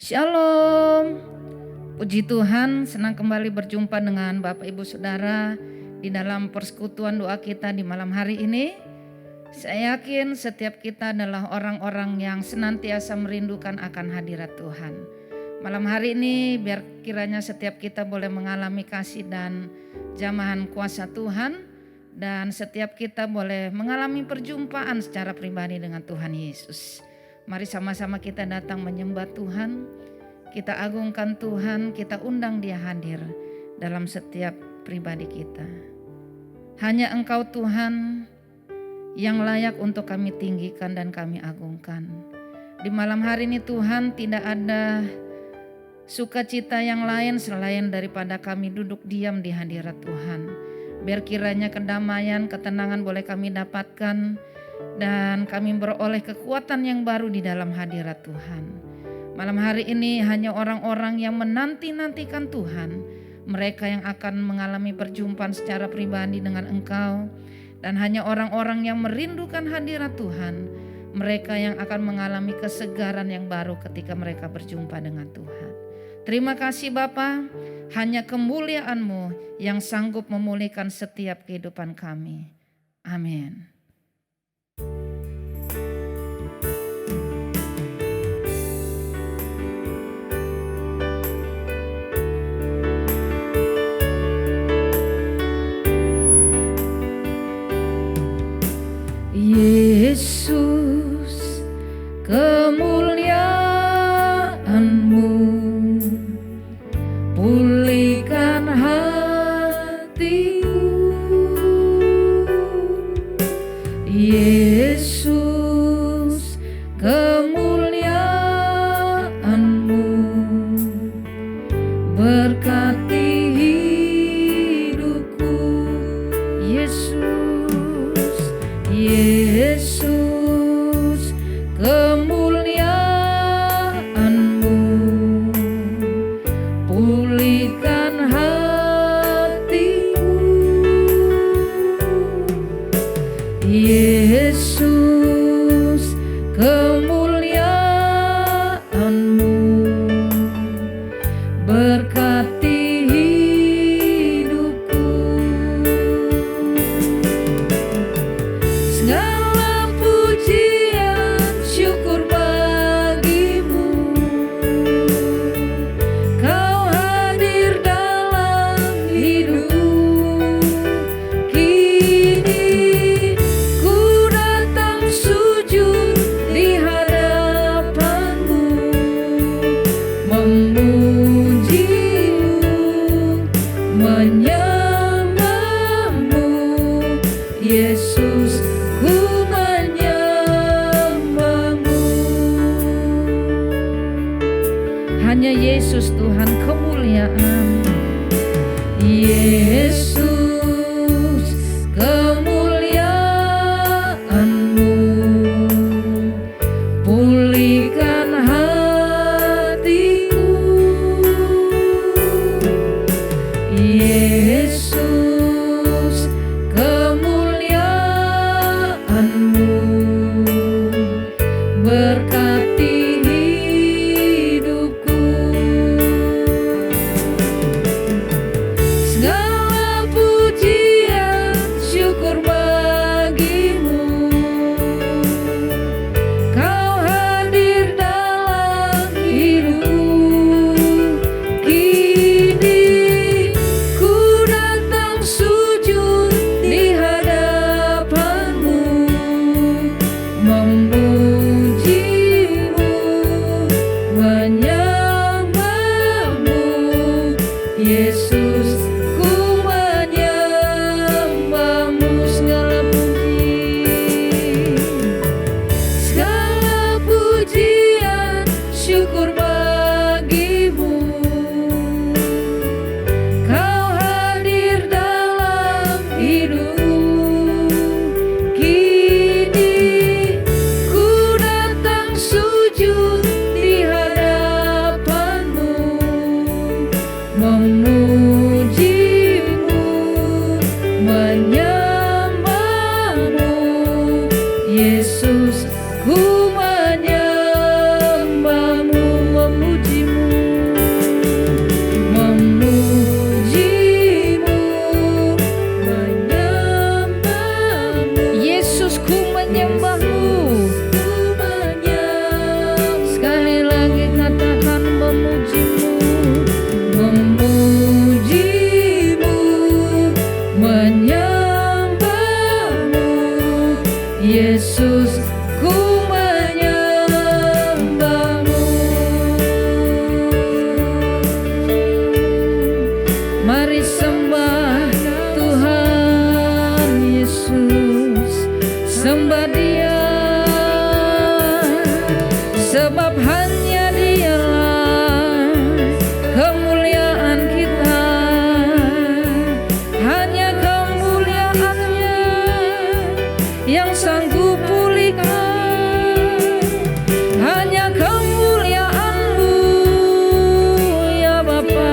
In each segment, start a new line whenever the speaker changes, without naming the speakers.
Shalom, puji Tuhan, senang kembali berjumpa dengan Bapak Ibu Saudara di dalam persekutuan doa kita di malam hari ini. Saya yakin setiap kita adalah orang-orang yang senantiasa merindukan akan hadirat Tuhan. Malam hari ini biar kiranya setiap kita boleh mengalami kasih dan jamahan kuasa Tuhan, dan setiap kita boleh mengalami perjumpaan secara pribadi dengan Tuhan Yesus. Mari sama-sama kita datang menyembah Tuhan, kita agungkan Tuhan, kita undang Dia hadir dalam setiap pribadi kita. Hanya Engkau Tuhan yang layak untuk kami tinggikan dan kami agungkan. Di malam hari ini Tuhan, tidak ada sukacita yang lain selain daripada kami duduk diam di hadirat Tuhan. Biar kiranya kedamaian, ketenangan boleh kami dapatkan, dan kami beroleh kekuatan yang baru di dalam hadirat Tuhan. Malam hari ini hanya orang-orang yang menanti-nantikan Tuhan, mereka yang akan mengalami perjumpaan secara pribadi dengan Engkau, dan hanya orang-orang yang merindukan hadirat Tuhan, mereka yang akan mengalami kesegaran yang baru ketika mereka berjumpa dengan Tuhan. Terima kasih Bapa, hanya kemuliaan-Mu yang sanggup memulihkan setiap kehidupan kami. Amin. Yesus, kemuliaan-Mu pulihkan hatiku. Yesus, kemuliaan-Mu berkati hidupku. Yesus, kemuliaan-Mu pulihkan hatiku. Yesus, kemuliaan-Mu berkati hidupku. Segala pujian syukur bagi-Mu, Kau hadir dalam hidup. Kini ku datang sujud di hadapan-Mu, memuji-Mu, menyembah-Mu. Yesus, ku menyembah-Mu. Hanya Yesus Tuhan kemuliaan. Yesus, kemuliaan-Mu pulihkan hatiku. Yesus, kemuliaan-Mu berkati hidupku. Segala memujimu, menyembahmu, Yesus, ku menyembahmu. Mari sembah Tuhan Yesus, sembah Dia, sebab hanya Dialah kemuliaan kita, hanya kemuliaan-Nya yang sanggup pulihkan, hanya kemuliaan-Mu ya Bapa,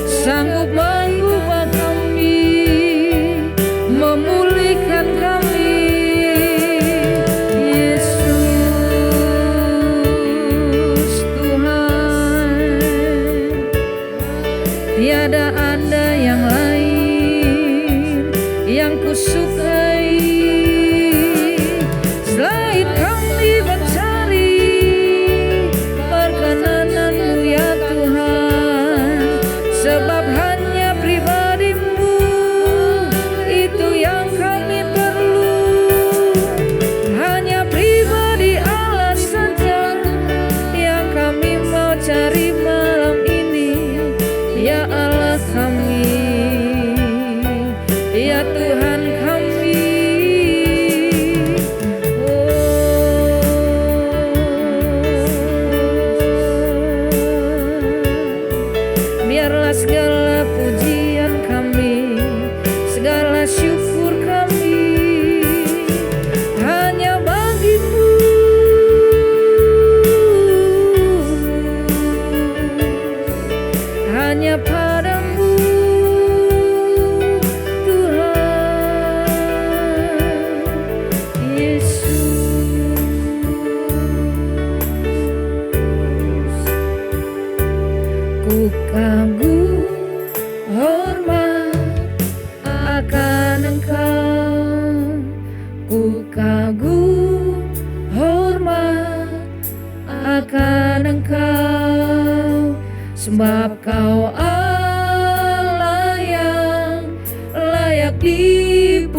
sanggup mengubah kami, memulihkan kami. Tiada ada yang lain yang kusukai selain kami mencari perkenanan-Mu ya Tuhan, sebab hanya pribadi-Mu itu yang kami perlu, hanya pribadi Allah saja yang kami mau cari malam ini. Ya Allah kami, ya Tuhan kami, biarlah segala pujian kami, segala syukur kami hanya bagi-Mu. Hanya padamu Tuhan Yesus. Ku kagum hormat akan Engkau, ku kagum hormat akan Engkau, sebab Kau Allah yang layak dipuji.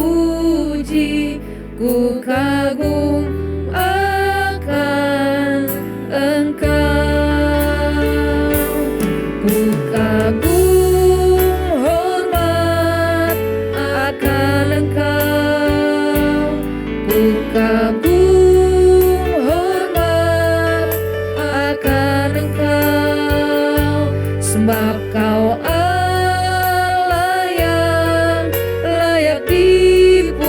Ku kagum akan Engkau, ku kagum hormat akan Engkau, ku kagum hormat akan Engkau, sebab Kau Allah yang layak dipuji.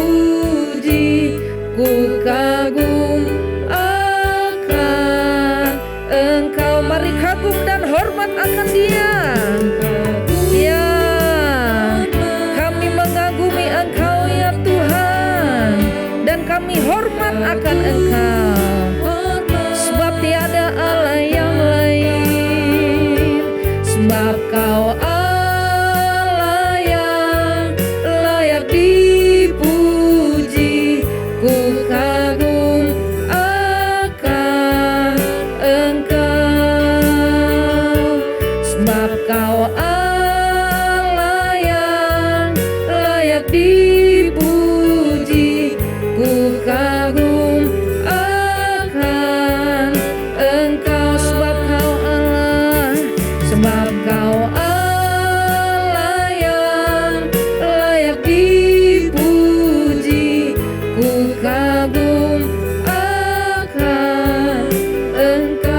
Ku kagum akan Engkau. Mari kagum dan hormat akan Dia. Ya, kami mengagumi Engkau ya Tuhan, dan kami hormat akan Engkau, sebab tiada Allah yang lain, sebab Kau Allah yang layak dipuji. Ku kagum akan Engkau, sebab Kau Allah yang layak dipuji. Ku kagum akan Engkau, sebab Kau Allah, sebab Kau Allah yang layak dipuji. Ku kagum akan Engkau.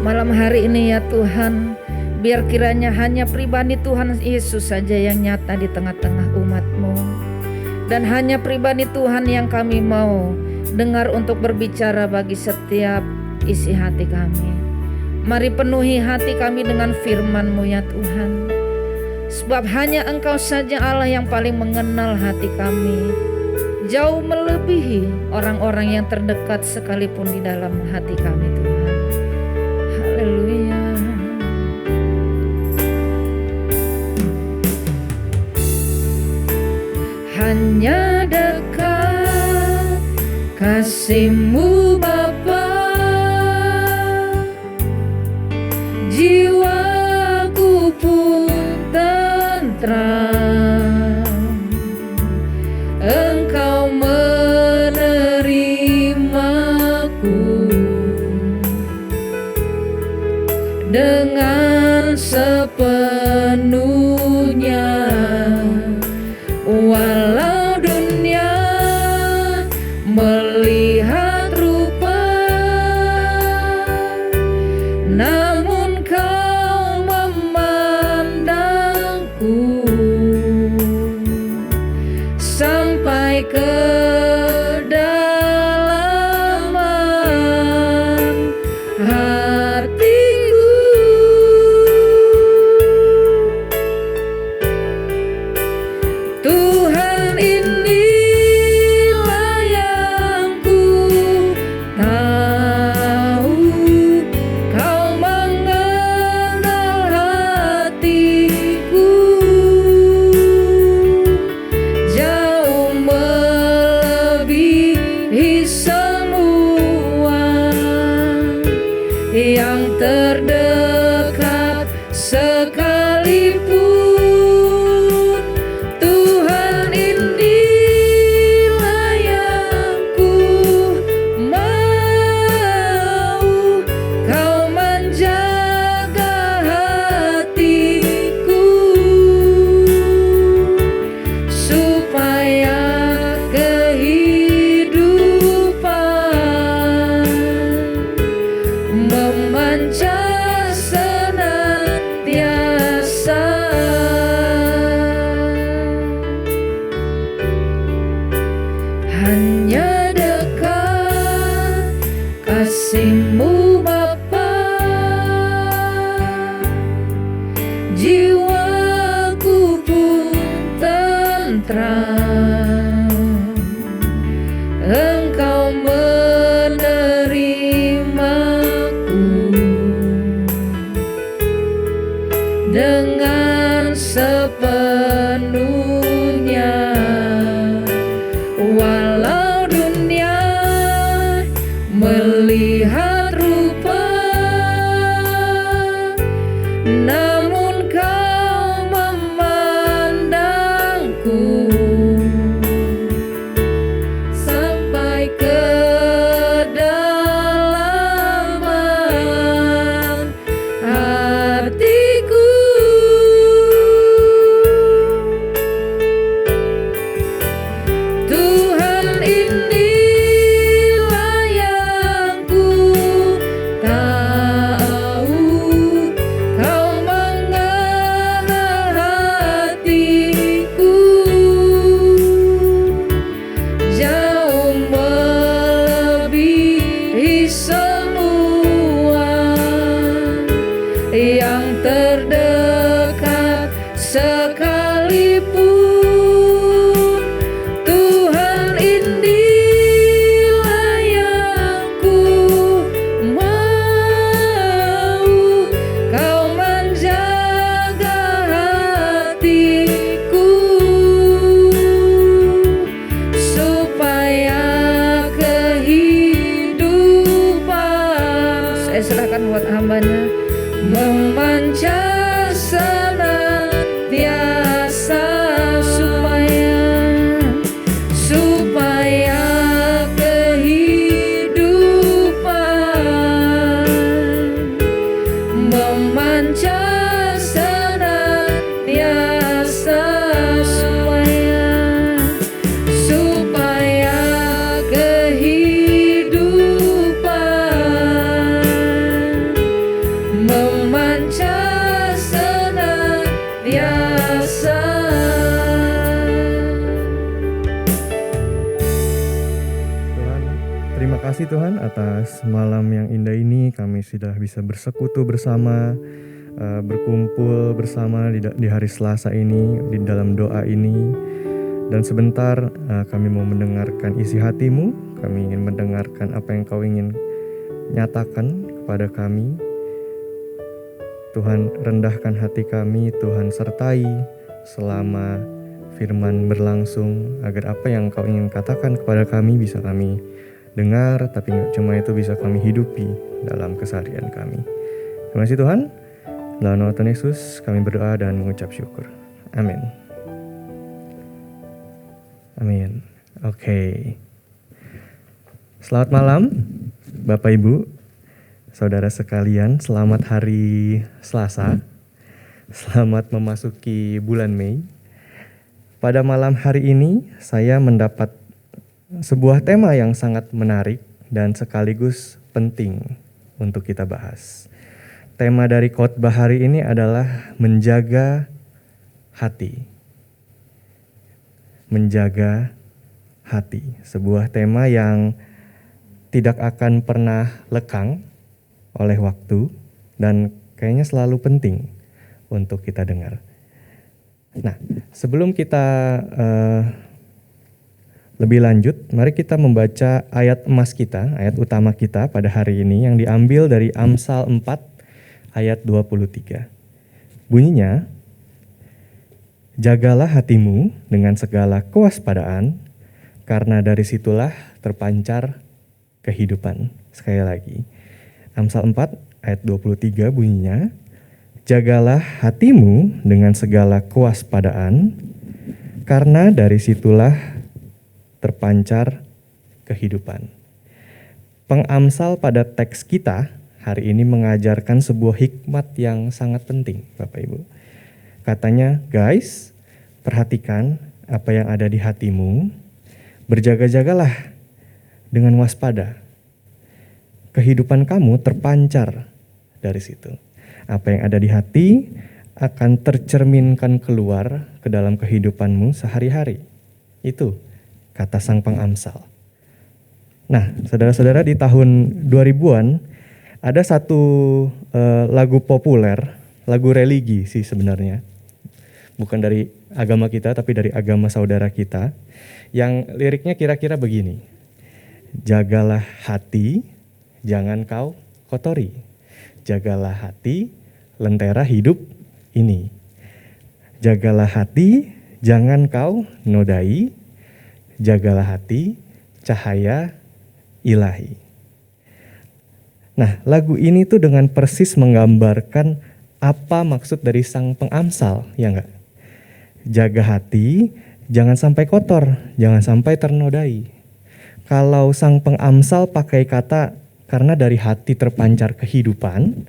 Malam hari ini ya Tuhan, biar kiranya hanya pribadi Tuhan Yesus saja yang nyata di tengah-tengah umat-Mu, dan hanya pribadi Tuhan yang kami mau dengar untuk berbicara bagi setiap isi hati kami. Mari penuhi hati kami dengan firman-Mu ya Tuhan, sebab hanya Engkau saja Allah yang paling mengenal hati kami, jauh melebihi orang-orang yang terdekat sekalipun di dalam hati kami Tuhan. Haleluya. Hanya dekat kasih-Mu Bapa, jiwaku pun tentram. Engkau menerimaku dengan sepenuhnya, walau dunia melihat rupa, namun Kau memandangku sampai kedalaman hatiku. Tuhan, inilah yang ku tahu, Kau mengenal hatiku jauh melebihi semua yang terdekat sekalipun. Tuhan, inilah yang ku mau, Kau menjaga hatiku supaya kehidupan memancar senantiasa. Hanya dekat kasih-Mu Bapa, jiwaku pun tentram. Engkau menerimaku dengan sepenuhnya, walau dunia melihat rupa, namun Kau memandangku sampai kedalaman hatiku. Tuhan, inilah yang ku tahu, Kau mengenal hatiku jauh melebihi semua yang terdekat sekalipun. Tuhan, inilah yang ku mau, Kau menjaga hatiku supaya kehidupan, saya serahkan buat hamba-Nya, memancar senantiasa supaya kehidupan memancar senantiasa supaya kehidupan memancar senantiasa.
Tuhan, terima kasih Tuhan atas malam yang indah ini. Kami sudah bisa bersekutu bersama, berkumpul bersama di hari Selasa ini, di dalam doa ini. Dan sebentar kami mau mendengarkan isi hati-Mu. Kami ingin mendengarkan apa yang Kau ingin nyatakan kepada kami. Tuhan, rendahkan hati kami, Tuhan sertai selama firman berlangsung, agar apa yang Kau ingin katakan kepada kami bisa kami dengar, tapi nggak cuma itu bisa kami hidupi dalam keseharian kami. Terima kasih Tuhan. Dalam nama Tuhan Yesus kami berdoa dan mengucap syukur. Amin. Amin. Oke. Selamat malam Bapak Ibu, saudara sekalian. Selamat hari Selasa. Selamat memasuki bulan Mei. Pada malam hari ini saya mendapat sebuah tema yang sangat menarik dan sekaligus penting untuk kita bahas. Tema dari khotbah hari ini adalah menjaga hati. Menjaga hati. Sebuah tema yang tidak akan pernah lekang oleh waktu dan kayaknya selalu penting untuk kita dengar. Nah, sebelum kita lebih lanjut, mari kita membaca ayat emas kita, ayat utama kita pada hari ini yang diambil dari Amsal 4 ayat 23. Bunyinya, jagalah hatimu dengan segala kewaspadaan, karena dari situlah terpancar kehidupan. Sekali lagi, Amsal 4 ayat 23 bunyinya, jagalah hatimu dengan segala kewaspadaan, karena dari situlah terpancar kehidupan. Pengamsal pada teks kita hari ini mengajarkan sebuah hikmat yang sangat penting, Bapak Ibu. Katanya, guys, perhatikan apa yang ada di hatimu, berjaga-jagalah dengan waspada. Kehidupan kamu terpancar dari situ. Apa yang ada di hati akan tercerminkan keluar ke dalam kehidupanmu sehari-hari. Itu kata sang pengamsal. Nah, saudara-saudara, di tahun 2000-an ada satu lagu populer, lagu religi sih sebenarnya. Bukan dari agama kita, tapi dari agama saudara kita. Yang liriknya kira-kira begini. Jagalah hati, jangan kau kotori. Jagalah hati, lentera hidup ini. Jagalah hati, jangan kau nodai. Jagalah hati, cahaya ilahi. Nah, lagu ini tuh dengan persis menggambarkan apa maksud dari sang pengamsal, ya enggak? Jaga hati, jangan sampai kotor, jangan sampai ternodai. Kalau sang pengamsal pakai kata karena dari hati terpancar kehidupan,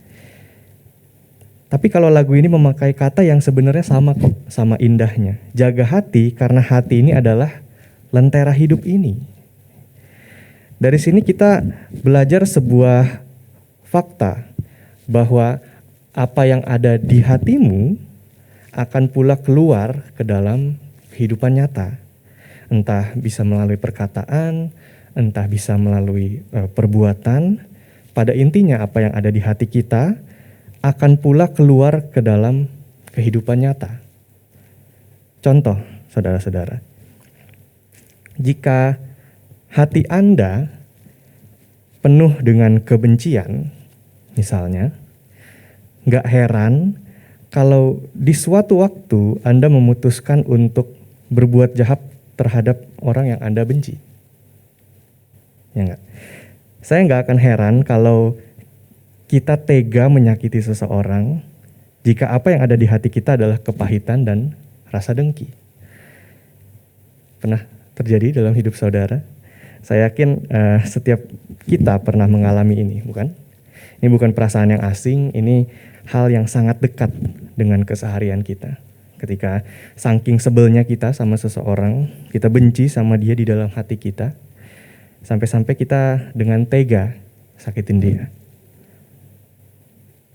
tapi kalau lagu ini memakai kata yang sebenarnya sama kok, sama indahnya. Jaga hati karena hati ini adalah lentera hidup ini. Dari sini kita belajar sebuah fakta bahwa apa yang ada di hatimu akan pula keluar ke dalam kehidupan nyata. Entah bisa melalui perkataan, entah bisa melalui perbuatan. Pada intinya apa yang ada di hati kita akan pula keluar ke dalam kehidupan nyata. Contoh, saudara-saudara. Jika hati Anda penuh dengan kebencian, misalnya, gak heran kalau di suatu waktu Anda memutuskan untuk berbuat jahat terhadap orang yang Anda benci. Ya enggak? Saya gak akan heran kalau kita tega menyakiti seseorang jika apa yang ada di hati kita adalah kepahitan dan rasa dengki. Pernah terjadi dalam hidup saudara? Saya yakin setiap kita pernah mengalami ini, bukan? Ini bukan perasaan yang asing, ini hal yang sangat dekat dengan keseharian kita. Ketika saking sebelnya kita sama seseorang, kita benci sama dia di dalam hati kita, sampai-sampai kita dengan tega sakitin dia.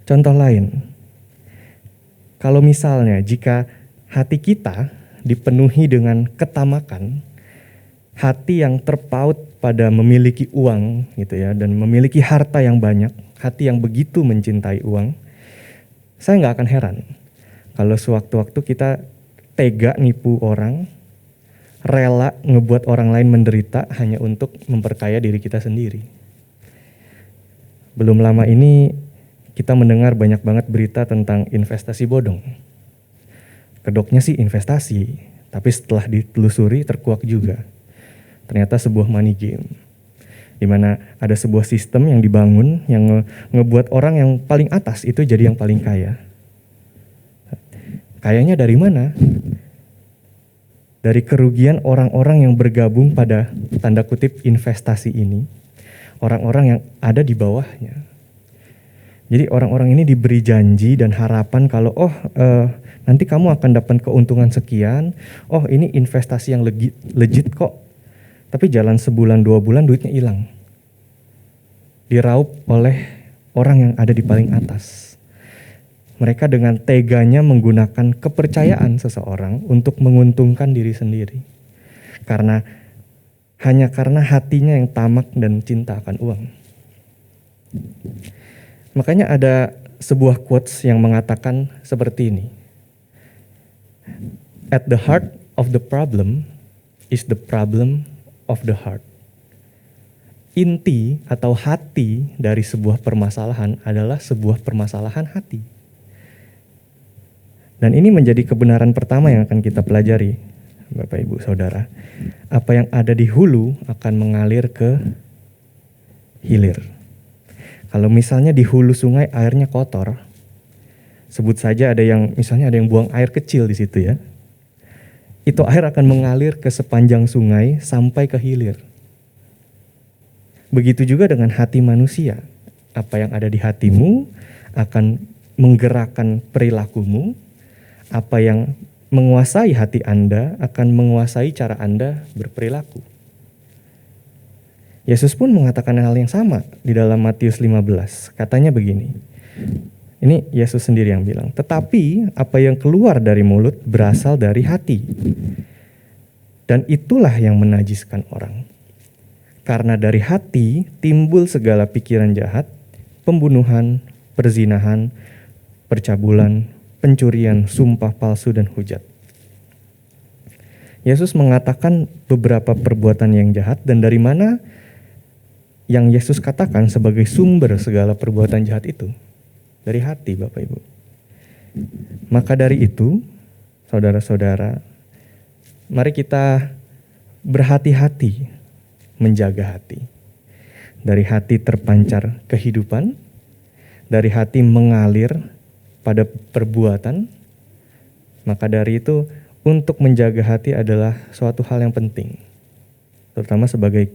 Contoh lain, kalau misalnya jika hati kita dipenuhi dengan ketamakan, hati yang terpaut pada memiliki uang gitu ya, dan memiliki harta yang banyak, hati yang begitu mencintai uang, saya nggak akan heran kalau sewaktu-waktu kita tega nipu orang, rela ngebuat orang lain menderita hanya untuk memperkaya diri kita sendiri. Belum lama ini kita mendengar banyak banget berita tentang investasi bodong. Kedoknya sih investasi, tapi setelah ditelusuri terkuak juga. Ternyata sebuah money game. di mana ada sebuah sistem yang dibangun yang ngebuat orang yang paling atas itu jadi yang paling kaya. Kayanya dari mana? Dari kerugian orang-orang yang bergabung pada tanda kutip investasi ini, orang-orang yang ada di bawahnya. Jadi orang-orang ini diberi janji dan harapan kalau nanti kamu akan dapat keuntungan sekian, ini investasi yang legit kok. Tapi jalan sebulan 2 bulan duitnya hilang. Diraup oleh orang yang ada di paling atas. Mereka dengan teganya menggunakan kepercayaan seseorang untuk menguntungkan diri sendiri. Hanya karena hatinya yang tamak dan cinta akan uang. Makanya ada sebuah quotes yang mengatakan seperti ini. At the heart of the problem is the problem of the heart. Inti atau hati dari sebuah permasalahan adalah sebuah permasalahan hati. Dan ini menjadi kebenaran pertama yang akan kita pelajari, Bapak Ibu Saudara. Apa yang ada di hulu akan mengalir ke hilir. Kalau misalnya di hulu sungai airnya kotor, sebut saja misalnya ada yang buang air kecil di situ ya. Itu air akan mengalir ke sepanjang sungai sampai ke hilir. Begitu juga dengan hati manusia. Apa yang ada di hatimu akan menggerakkan perilakumu. Apa yang menguasai hati Anda akan menguasai cara Anda berperilaku. Yesus pun mengatakan hal yang sama di dalam Matius 15. Katanya begini. Ini Yesus sendiri yang bilang, tetapi apa yang keluar dari mulut berasal dari hati. Dan itulah yang menajiskan orang. Karena dari hati timbul segala pikiran jahat, pembunuhan, perzinahan, percabulan, pencurian, sumpah palsu, dan hujat. Yesus mengatakan beberapa perbuatan yang jahat dan dari mana yang Yesus katakan sebagai sumber segala perbuatan jahat itu? Dari hati, Bapak Ibu. Maka dari itu, saudara-saudara, mari kita berhati-hati menjaga hati. Dari hati terpancar kehidupan, dari hati mengalir pada perbuatan, maka dari itu untuk menjaga hati adalah suatu hal yang penting, terutama sebagai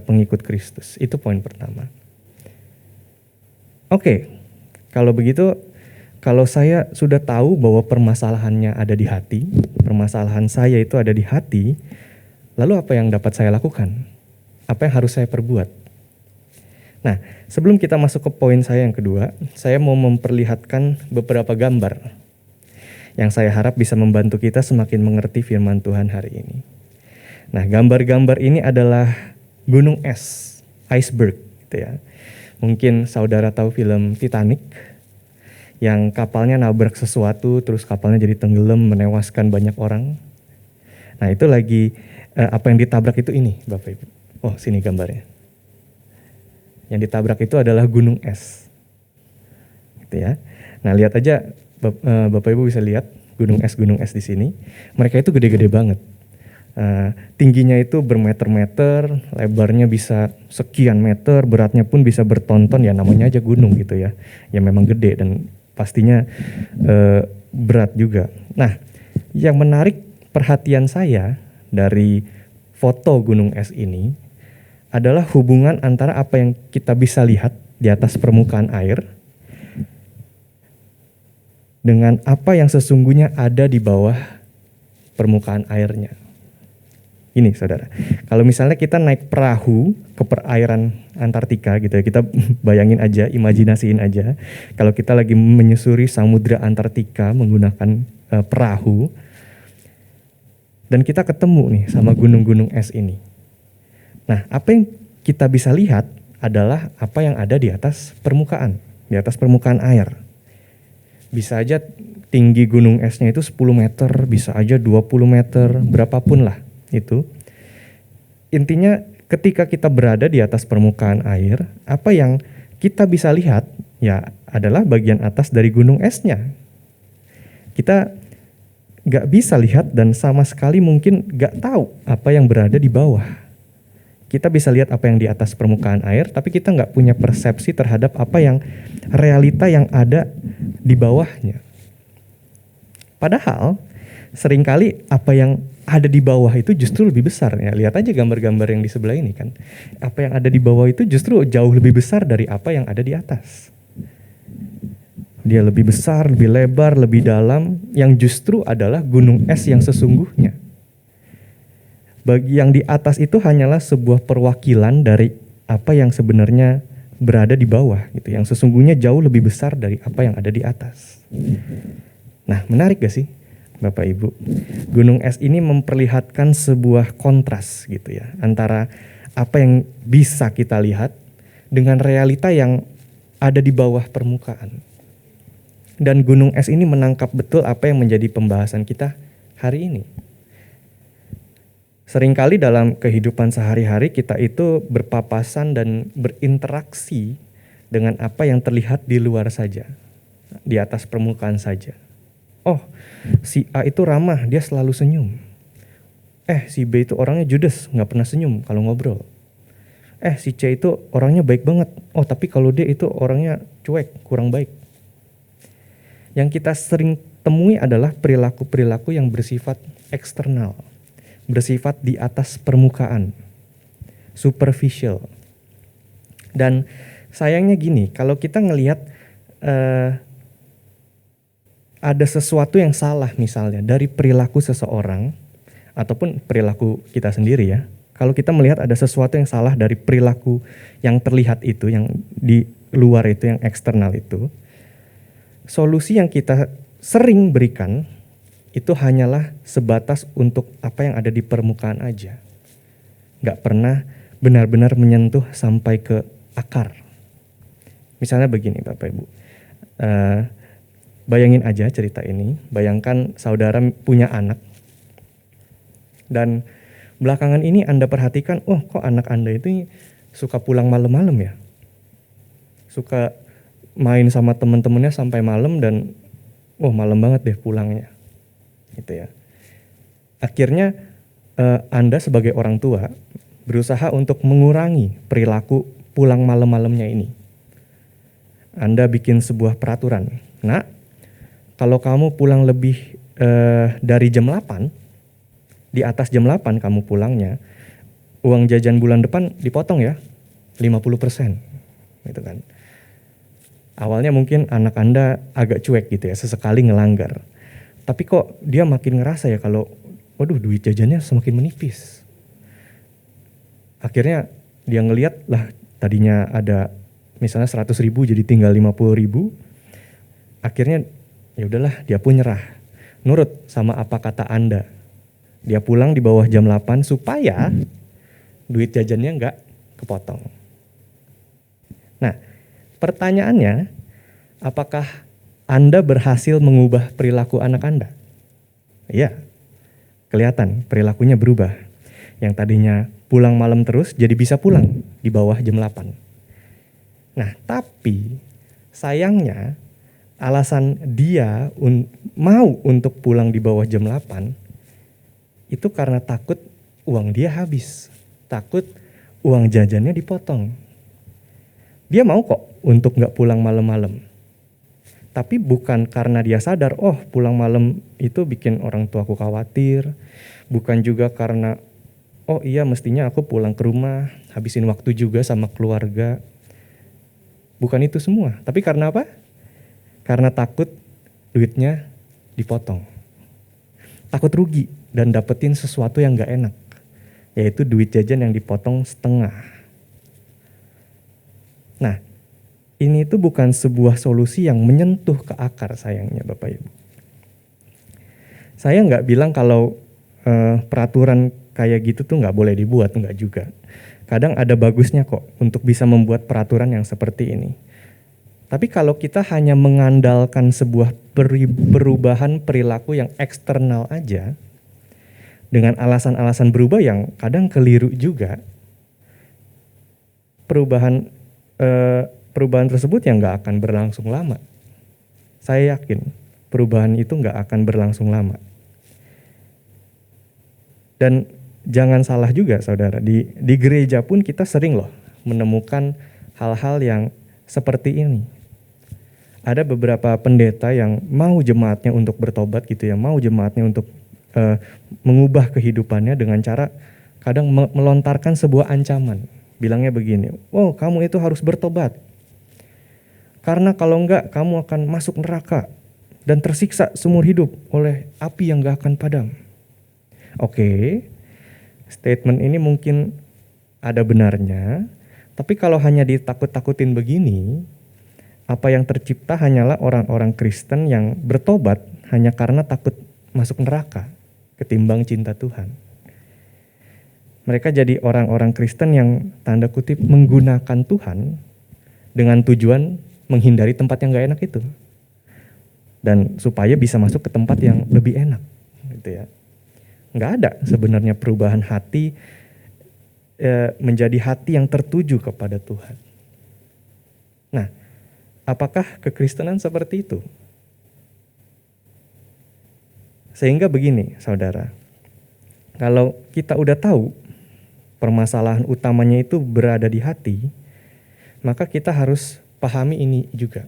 pengikut Kristus. Itu poin pertama. Oke, kalau begitu, kalau saya sudah tahu bahwa permasalahannya ada di hati, permasalahan saya itu ada di hati, lalu apa yang dapat saya lakukan? Apa yang harus saya perbuat? Nah, sebelum kita masuk ke poin saya yang kedua, saya mau memperlihatkan beberapa gambar yang saya harap bisa membantu kita semakin mengerti firman Tuhan hari ini. Nah, gambar-gambar ini adalah gunung es, iceberg gitu ya. Mungkin saudara tahu film Titanic yang kapalnya nabrak sesuatu terus kapalnya jadi tenggelam menewaskan banyak orang. Nah, itu lagi apa yang ditabrak itu ini, Bapak Ibu. Oh, sini gambarnya. Yang ditabrak itu adalah gunung es. Gitu ya. Nah, lihat aja Bapak Ibu bisa lihat gunung es di sini. Mereka itu gede-gede banget. Tingginya itu bermeter-meter, lebarnya bisa sekian meter, beratnya pun bisa bertonton, ya namanya aja gunung gitu ya. Ya memang gede dan pastinya berat juga. Nah, yang menarik perhatian saya dari foto gunung es ini adalah hubungan antara apa yang kita bisa lihat di atas permukaan air dengan apa yang sesungguhnya ada di bawah permukaan airnya. Ini saudara, kalau misalnya kita naik perahu ke perairan Antartika gitu ya, kita bayangin aja, imajinasiin aja, kalau kita lagi menyusuri samudra Antartika menggunakan perahu, dan kita ketemu nih sama gunung-gunung es ini. Nah, apa yang kita bisa lihat adalah apa yang ada di atas permukaan air. Bisa aja tinggi gunung esnya itu 10 meter, bisa aja 20 meter, berapapun lah itu. Intinya ketika kita berada di atas permukaan air, apa yang kita bisa lihat ya adalah bagian atas dari gunung esnya. Kita gak bisa lihat dan sama sekali mungkin gak tahu apa yang berada di bawah. Kita bisa lihat apa yang di atas permukaan air, tapi kita nggak punya persepsi terhadap apa yang realita yang ada di bawahnya. Padahal seringkali apa yang ada di bawah itu justru lebih besar ya. Lihat aja gambar-gambar yang di sebelah ini kan. Apa yang ada di bawah itu justru jauh lebih besar dari apa yang ada di atas. Dia lebih besar, lebih lebar, lebih dalam, yang justru adalah gunung es yang sesungguhnya. Bagi yang di atas itu hanyalah sebuah perwakilan dari apa yang sebenarnya berada di bawah gitu, yang sesungguhnya jauh lebih besar dari apa yang ada di atas. Nah, menarik gak sih Bapak Ibu? Gunung es ini memperlihatkan sebuah kontras gitu ya, antara apa yang bisa kita lihat dengan realita yang ada di bawah permukaan. Dan gunung es ini menangkap betul apa yang menjadi pembahasan kita hari ini. Seringkali dalam kehidupan sehari-hari kita itu berpapasan dan berinteraksi dengan apa yang terlihat di luar saja, di atas permukaan saja. Oh, si A itu ramah, dia selalu senyum. Si B itu orangnya judes, gak pernah senyum kalau ngobrol. Si C itu orangnya baik banget. Oh, tapi kalau D itu orangnya cuek, kurang baik. Yang kita sering temui adalah perilaku-perilaku yang bersifat eksternal, bersifat di atas permukaan, superficial. Dan sayangnya gini, kalau kita ngelihat ada sesuatu yang salah misalnya dari perilaku seseorang ataupun perilaku kita sendiri ya. Kalau kita melihat ada sesuatu yang salah dari perilaku yang terlihat itu, yang di luar itu, yang eksternal itu, solusi yang kita sering berikan itu hanyalah sebatas untuk apa yang ada di permukaan aja. Gak pernah benar-benar menyentuh sampai ke akar. Misalnya begini Bapak Ibu, bayangin aja cerita ini, bayangkan saudara punya anak, dan belakangan ini Anda perhatikan, oh kok anak Anda itu suka pulang malam-malam ya, suka main sama teman-temannya sampai malam dan malam banget deh pulangnya, gitu ya. Akhirnya Anda sebagai orang tua berusaha untuk mengurangi perilaku pulang malam-malamnya ini. Anda bikin sebuah peraturan, nah kalau kamu pulang lebih dari jam 8, di atas jam 8 kamu pulangnya, uang jajan bulan depan dipotong ya, 50%, gitu kan. Awalnya mungkin anak Anda agak cuek gitu ya, sesekali ngelanggar. Tapi kok dia makin ngerasa ya kalau, waduh duit jajannya semakin menipis. Akhirnya dia ngelihat lah, tadinya ada misalnya 100.000 jadi tinggal 50.000. Akhirnya ya udahlah, dia pun nyerah, nurut sama apa kata Anda. Dia pulang di bawah jam 8 supaya duit jajannya nggak kepotong. Nah, pertanyaannya, apakah Anda berhasil mengubah perilaku anak Anda? Iya, kelihatan perilakunya berubah. Yang tadinya pulang malam terus jadi bisa pulang di bawah jam 8. Nah, tapi sayangnya alasan dia mau untuk pulang di bawah jam 8 itu karena takut uang dia habis, takut uang jajannya dipotong. Dia mau kok untuk gak pulang malam-malam. Tapi bukan karena dia sadar, oh pulang malam itu bikin orang tuaku khawatir. Bukan juga karena, oh iya mestinya aku pulang ke rumah, habisin waktu juga sama keluarga. Bukan itu semua, tapi karena apa? Karena takut duitnya dipotong. Takut rugi dan dapetin sesuatu yang gak enak, yaitu duit jajan yang dipotong setengah. Nah, ini tuh bukan sebuah solusi yang menyentuh ke akar sayangnya Bapak Ibu. Saya nggak bilang kalau peraturan kayak gitu tuh nggak boleh dibuat, nggak juga. Kadang ada bagusnya kok untuk bisa membuat peraturan yang seperti ini. Tapi kalau kita hanya mengandalkan sebuah perubahan perilaku yang eksternal aja, dengan alasan-alasan berubah yang kadang keliru juga, perubahan tersebut yang nggak akan berlangsung lama. Saya yakin perubahan itu nggak akan berlangsung lama. Dan jangan salah juga saudara, di gereja pun kita sering loh menemukan hal-hal yang seperti ini. Ada beberapa pendeta yang mau jemaatnya untuk bertobat gitu ya, mau jemaatnya untuk mengubah kehidupannya dengan cara kadang melontarkan sebuah ancaman. Bilangnya begini, oh kamu itu harus bertobat. Karena kalau enggak kamu akan masuk neraka dan tersiksa seumur hidup oleh api yang gak akan padam. Oke, statement ini mungkin ada benarnya, tapi kalau hanya ditakut-takutin begini, apa yang tercipta hanyalah orang-orang Kristen yang bertobat hanya karena takut masuk neraka ketimbang cinta Tuhan. Mereka jadi orang-orang Kristen yang tanda kutip menggunakan Tuhan dengan tujuan menghindari tempat yang gak enak itu. Dan supaya bisa masuk ke tempat yang lebih enak gitu ya. Nggak ada sebenarnya perubahan hati menjadi hati yang tertuju kepada Tuhan. Nah, apakah kekristenan seperti itu? Sehingga begini saudara, kalau kita udah tahu permasalahan utamanya itu berada di hati, maka kita harus pahami ini juga.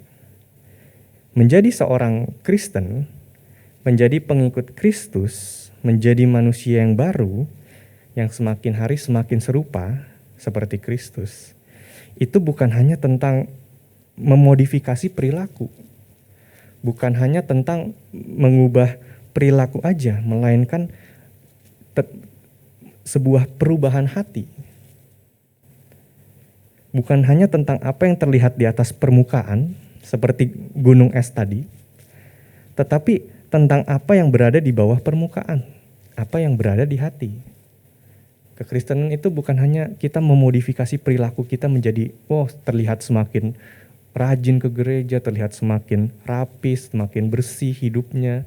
Menjadi seorang Kristen, menjadi pengikut Kristus, menjadi manusia yang baru, yang semakin hari semakin serupa seperti Kristus, itu bukan hanya tentang memodifikasi perilaku, bukan hanya tentang mengubah perilaku aja, melainkan sebuah perubahan hati. Bukan hanya tentang apa yang terlihat di atas permukaan, seperti gunung es tadi, tetapi tentang apa yang berada di bawah permukaan, apa yang berada di hati. Kekristenan itu bukan hanya kita memodifikasi perilaku kita menjadi, terlihat semakin rajin ke gereja, terlihat semakin rapi, semakin bersih hidupnya.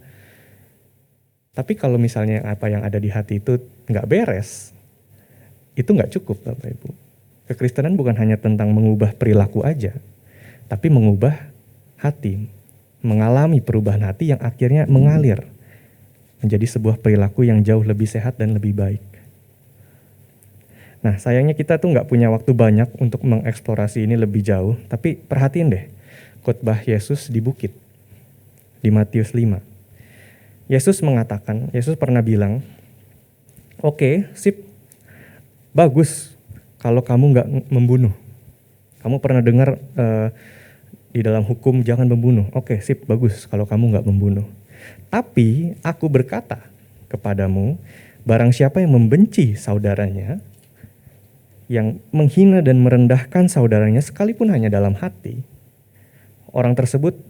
Tapi kalau misalnya apa yang ada di hati itu nggak beres, itu nggak cukup Bapak Ibu. Kekristenan bukan hanya tentang mengubah perilaku aja, tapi mengubah hati, mengalami perubahan hati yang akhirnya mengalir menjadi sebuah perilaku yang jauh lebih sehat dan lebih baik. Nah sayangnya kita tuh nggak punya waktu banyak untuk mengeksplorasi ini lebih jauh, tapi perhatiin deh khotbah Yesus di bukit, di Matius 5. Yesus mengatakan, Yesus pernah bilang, oke, sip, bagus kalau kamu nggak membunuh. Kamu pernah dengar di dalam hukum jangan membunuh. Oke, sip, bagus kalau kamu nggak membunuh. Tapi aku berkata kepadamu, barang siapa yang membenci saudaranya, yang menghina dan merendahkan saudaranya sekalipun hanya dalam hati, orang tersebut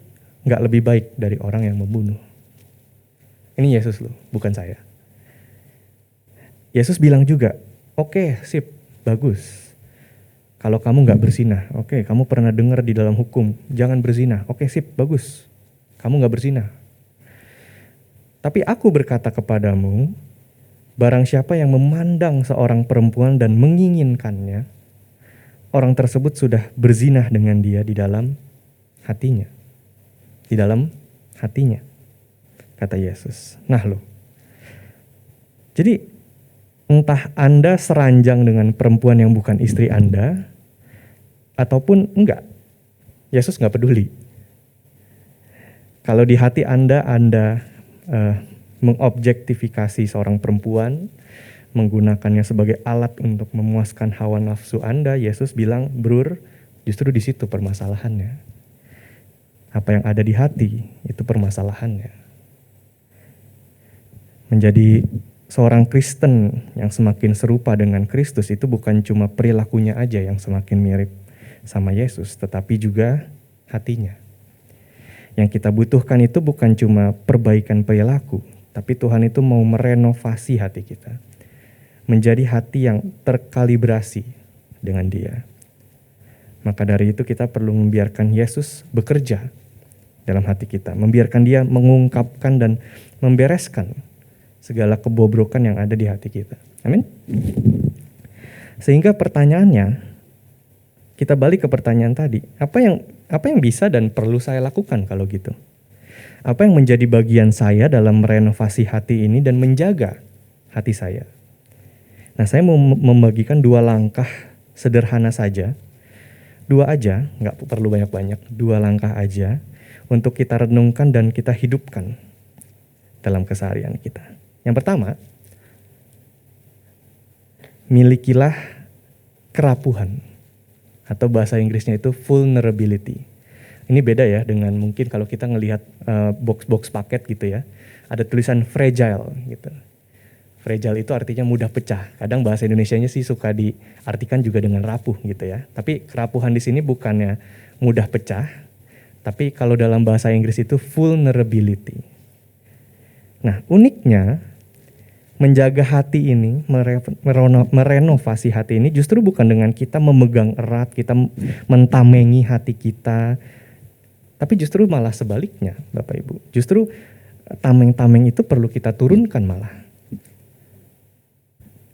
nggak lebih baik dari orang yang membunuh. Ini Yesus loh, bukan saya. Yesus bilang juga, oke, sip, bagus. Kalau kamu nggak berzinah, oke, kamu pernah dengar di dalam hukum, jangan berzinah. Oke, sip, bagus. Kamu nggak berzinah. Tapi aku berkata kepadamu, barang siapa yang memandang seorang perempuan dan menginginkannya, orang tersebut sudah berzinah dengan dia di dalam hatinya. Di dalam hatinya, kata Yesus. Nah loh, jadi entah Anda seranjang dengan perempuan yang bukan istri Anda, ataupun enggak, Yesus enggak peduli. Kalau di hati Anda mengobjektifikasi seorang perempuan, menggunakannya sebagai alat untuk memuaskan hawa nafsu Anda, Yesus bilang, brur, justru di situ permasalahannya. Apa yang ada di hati, itu permasalahannya. Menjadi seorang Kristen yang semakin serupa dengan Kristus itu bukan cuma perilakunya aja yang semakin mirip sama Yesus, tetapi juga hatinya. Yang kita butuhkan itu bukan cuma perbaikan perilaku, tapi Tuhan itu mau merenovasi hati kita. Menjadi hati yang terkalibrasi dengan Dia. Maka dari itu kita perlu membiarkan Yesus bekerja dalam hati kita. Membiarkan Dia mengungkapkan dan membereskan segala kebobrokan yang ada di hati kita. Amin. Sehingga pertanyaannya, kita balik ke pertanyaan tadi, apa yang bisa dan perlu saya lakukan kalau gitu? Apa yang menjadi bagian saya dalam merenovasi hati ini dan menjaga hati saya? Nah, saya mau membagikan 2 langkah sederhana saja. 2 aja, nggak perlu banyak-banyak. 2 langkah aja untuk kita renungkan dan kita hidupkan dalam keseharian kita. Yang pertama, milikilah kerapuhan, atau bahasa Inggrisnya itu vulnerability. Ini beda ya dengan mungkin kalau kita ngelihat box-box paket gitu ya. Ada tulisan fragile gitu. Fragile itu artinya mudah pecah. Kadang bahasa Indonesianya sih suka diartikan juga dengan rapuh gitu ya. Tapi kerapuhan di sini bukannya mudah pecah, tapi kalau dalam bahasa Inggris itu vulnerability. Nah, uniknya menjaga hati ini, merenovasi hati ini justru bukan dengan kita memegang erat, kita mentamengi hati kita, tapi justru malah sebaliknya, Bapak Ibu. Justru tameng-tameng itu perlu kita turunkan malah.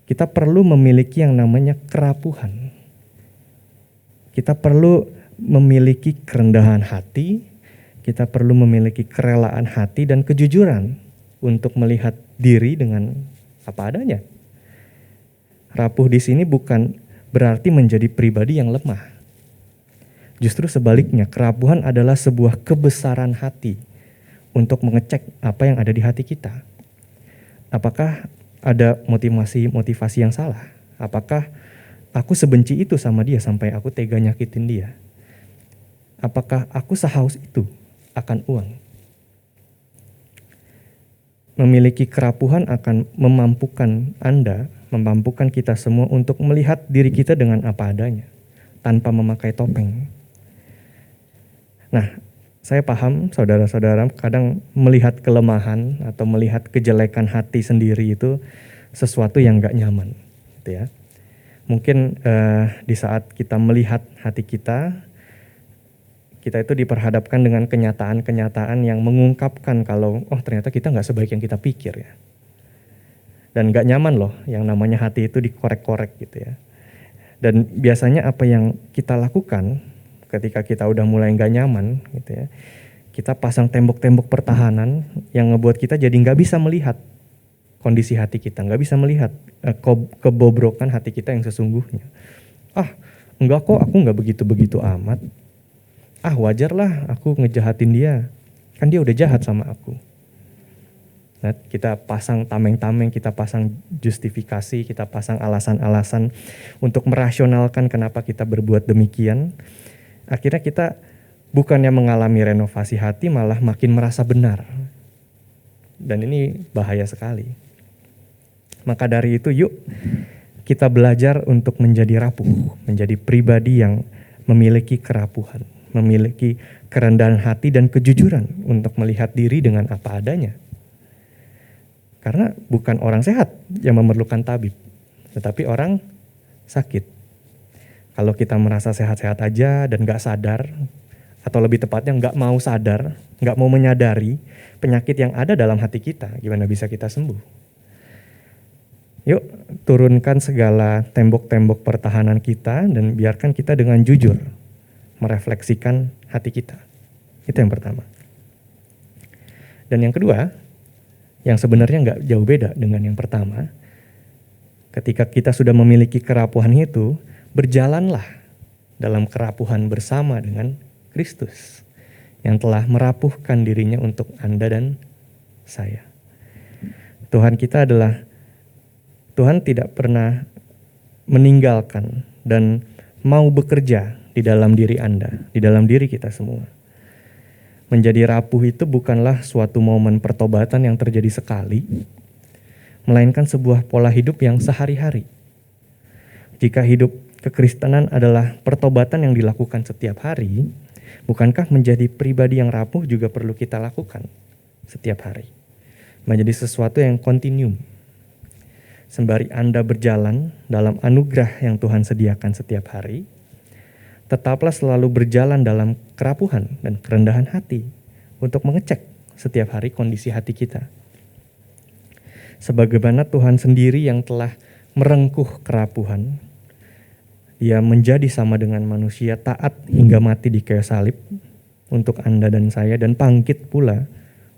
Kita perlu memiliki yang namanya kerapuhan. Kita perlu memiliki kerendahan hati, kita perlu memiliki kerelaan hati dan kejujuran untuk melihat diri dengan apa adanya. Rapuh di sini bukan berarti menjadi pribadi yang lemah. Justru sebaliknya, kerapuhan adalah sebuah kebesaran hati untuk mengecek apa yang ada di hati kita. Apakah ada motivasi yang salah? Apakah aku sebenci itu sama dia sampai aku tega nyakitin dia? Apakah aku sehaus itu akan uang? Memiliki kerapuhan akan memampukan Anda, memampukan kita semua untuk melihat diri kita dengan apa adanya, tanpa memakai topeng. Nah, saya paham saudara-saudara kadang melihat kelemahan atau melihat kejelekan hati sendiri itu sesuatu yang gak nyaman, gitu ya. Mungkin di saat kita melihat hati kita itu diperhadapkan dengan kenyataan-kenyataan yang mengungkapkan kalau ternyata kita gak sebaik yang kita pikir ya. Dan gak nyaman loh yang namanya hati itu dikorek-korek gitu ya. Dan biasanya apa yang kita lakukan ketika kita udah mulai gak nyaman gitu ya, kita pasang tembok-tembok pertahanan yang ngebuat kita jadi gak bisa melihat kondisi hati kita, gak bisa melihat kebobrokan hati kita yang sesungguhnya. Enggak kok, aku gak begitu-begitu amat. Wajarlah aku ngejahatin dia, kan dia udah jahat sama aku. Nah, kita pasang tameng-tameng, kita pasang justifikasi, kita pasang alasan-alasan untuk merasionalkan kenapa kita berbuat demikian. Akhirnya kita bukannya mengalami renovasi hati, malah makin merasa benar. Dan ini bahaya sekali. Maka dari itu yuk kita belajar untuk menjadi rapuh, menjadi pribadi yang memiliki kerapuhan, memiliki kerendahan hati dan kejujuran untuk melihat diri dengan apa adanya. Karena bukan orang sehat yang memerlukan tabib, tetapi orang sakit. Kalau kita merasa sehat-sehat aja dan gak sadar, atau lebih tepatnya gak mau sadar, gak mau menyadari penyakit yang ada dalam hati kita, gimana bisa kita sembuh? Yuk turunkan segala tembok-tembok pertahanan kita dan biarkan kita dengan jujur merefleksikan hati kita. Itu yang pertama. Dan yang kedua, yang sebenarnya gak jauh beda dengan yang pertama, ketika kita sudah memiliki kerapuhan itu, berjalanlah dalam kerapuhan bersama dengan Kristus yang telah merapuhkan dirinya untuk Anda dan saya. Tuhan tidak pernah meninggalkan dan mau bekerja di dalam diri Anda, di dalam diri kita semua. Menjadi rapuh itu bukanlah suatu momen pertobatan yang terjadi sekali, melainkan sebuah pola hidup yang sehari-hari. Jika hidup kekristenan adalah pertobatan yang dilakukan setiap hari, bukankah menjadi pribadi yang rapuh juga perlu kita lakukan setiap hari? Menjadi sesuatu yang kontinum. Sembari Anda berjalan dalam anugerah yang Tuhan sediakan setiap hari, tetaplah selalu berjalan dalam kerapuhan dan kerendahan hati untuk mengecek setiap hari kondisi hati kita. Sebagaimana Tuhan sendiri yang telah merengkuh kerapuhan, Dia menjadi sama dengan manusia, taat hingga mati di kayu salib untuk Anda dan saya, dan bangkit pula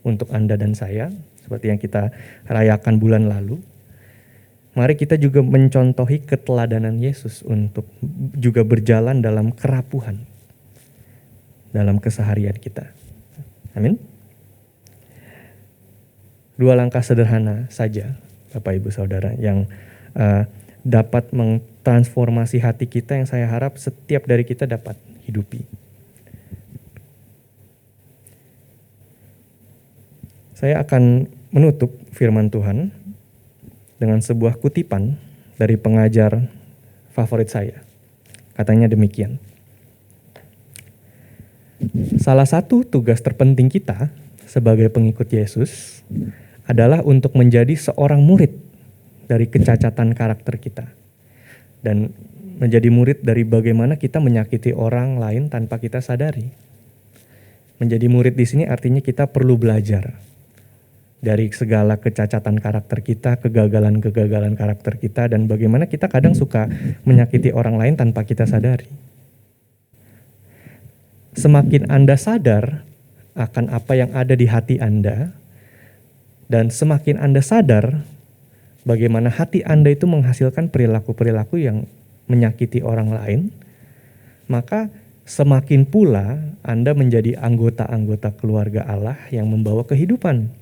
untuk Anda dan saya, seperti yang kita rayakan bulan lalu. Mari kita juga mencontohi keteladanan Yesus untuk juga berjalan dalam kerapuhan dalam keseharian kita. Amin. 2 langkah sederhana saja, Bapak Ibu Saudara, yang dapat mentransformasi hati kita, yang saya harap setiap dari kita dapat hidupi. Saya akan menutup firman Tuhan dengan sebuah kutipan dari pengajar favorit saya. Katanya demikian. Salah satu tugas terpenting kita sebagai pengikut Yesus adalah untuk menjadi seorang murid dari kecacatan karakter kita. Dan menjadi murid dari bagaimana kita menyakiti orang lain tanpa kita sadari. Menjadi murid di sini artinya kita perlu belajar dari segala kecacatan karakter kita, kegagalan-kegagalan karakter kita, dan bagaimana kita kadang suka menyakiti orang lain tanpa kita sadari. Semakin Anda sadar akan apa yang ada di hati Anda, dan semakin Anda sadar bagaimana hati Anda itu menghasilkan perilaku-perilaku yang menyakiti orang lain, maka semakin pula Anda menjadi anggota-anggota keluarga Allah yang membawa kehidupan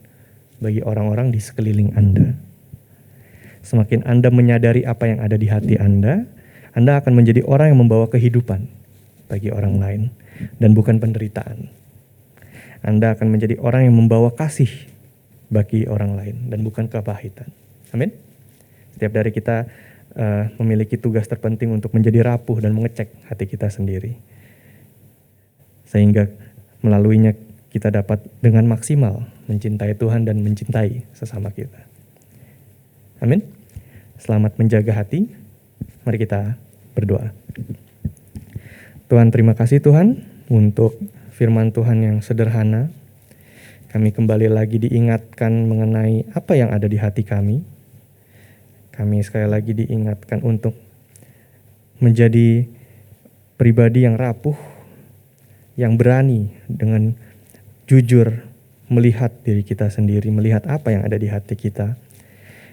bagi orang-orang di sekeliling Anda. Semakin Anda menyadari apa yang ada di hati Anda akan menjadi orang yang membawa kehidupan bagi orang lain dan bukan penderitaan. Anda akan menjadi orang yang membawa kasih bagi orang lain dan bukan kepahitan. Amin. Setiap dari kita memiliki tugas terpenting untuk menjadi rapuh dan mengecek hati kita sendiri. Sehingga melaluinya kita dapat dengan maksimal mencintai Tuhan dan mencintai sesama kita. Amin. Selamat menjaga hati. Mari kita berdoa. Tuhan, terima kasih Tuhan untuk firman Tuhan yang sederhana. Kami kembali lagi diingatkan mengenai apa yang ada di hati kami. Kami sekali lagi diingatkan untuk menjadi pribadi yang rapuh, yang berani dengan jujur melihat diri kita sendiri, melihat apa yang ada di hati kita,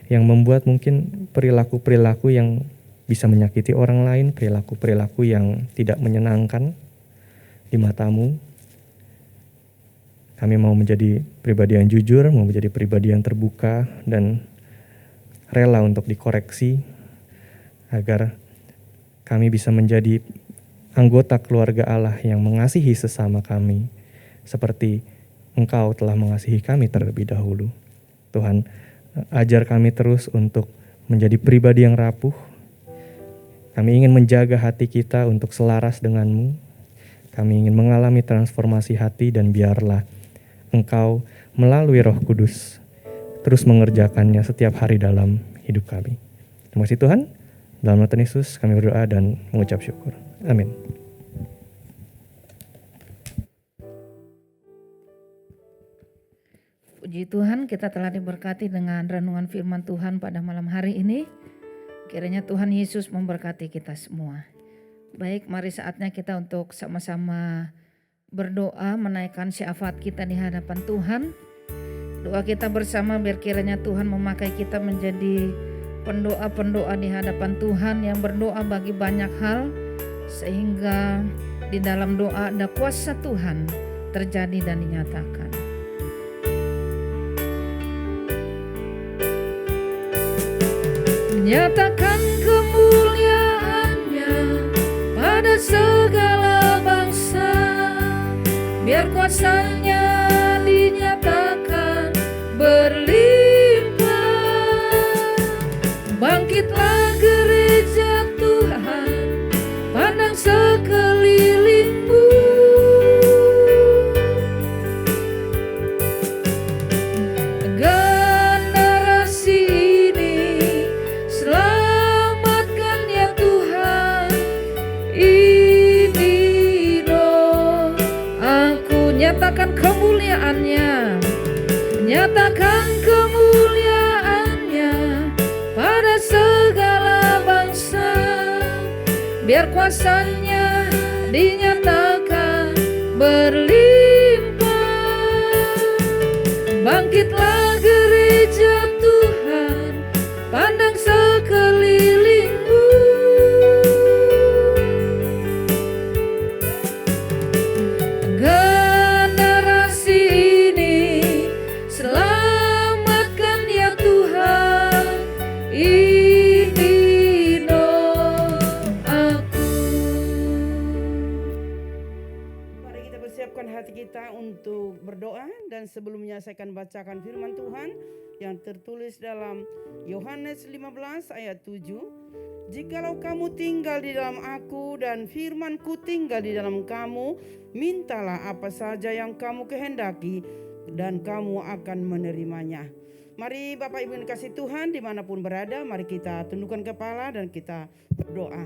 yang membuat mungkin perilaku-perilaku yang bisa menyakiti orang lain, perilaku-perilaku yang tidak menyenangkan di matamu. Kami mau menjadi pribadi yang jujur, mau menjadi pribadi yang terbuka dan rela untuk dikoreksi agar kami bisa menjadi anggota keluarga Allah yang mengasihi sesama kami seperti Engkau telah mengasihi kami terlebih dahulu. Tuhan, ajar kami terus untuk menjadi pribadi yang rapuh. Kami ingin menjaga hati kita untuk selaras denganmu. Kami ingin mengalami transformasi hati dan biarlah Engkau melalui Roh Kudus terus mengerjakannya setiap hari dalam hidup kami. Terima kasih Tuhan. Dalam nama Tuhan Yesus kami berdoa dan mengucap syukur. Amin.
Puji Tuhan, kita telah diberkati dengan renungan firman Tuhan pada malam hari ini. Kiranya Tuhan Yesus memberkati kita semua. Baik, mari saatnya kita untuk sama-sama berdoa menaikkan syafaat kita di hadapan Tuhan. Doa kita bersama biar kiranya Tuhan memakai kita menjadi pendoa-pendoa di hadapan Tuhan yang berdoa bagi banyak hal, sehingga di dalam doa ada kuasa Tuhan terjadi dan dinyatakan. Nyatakan kemuliaan-Nya pada segala bangsa, biar kuasa-Nya dinyatakan berlimpah. Bangkitlah gereja Tuhan, pandang sekelilingmu. Generasi ini selamatkan ya Tuhan. Ini doaku, nyatakan kemuliaan-Nya, nyatakan kemuliaan-Nya pada segala bangsa, biar kuasa-Nya dinyatakan berlimpah. Bangkitlah gereja Tuhan, pandang
hati kita untuk berdoa, dan sebelumnya saya akan bacakan firman Tuhan yang tertulis dalam Yohanes 15 ayat 7. Jikalau kamu tinggal di dalam aku dan firman-Ku tinggal di dalam kamu, mintalah apa saja yang kamu kehendaki dan kamu akan menerimanya. Mari Bapak Ibu yang dikasihi Tuhan dimanapun berada, mari kita tundukkan kepala dan kita berdoa.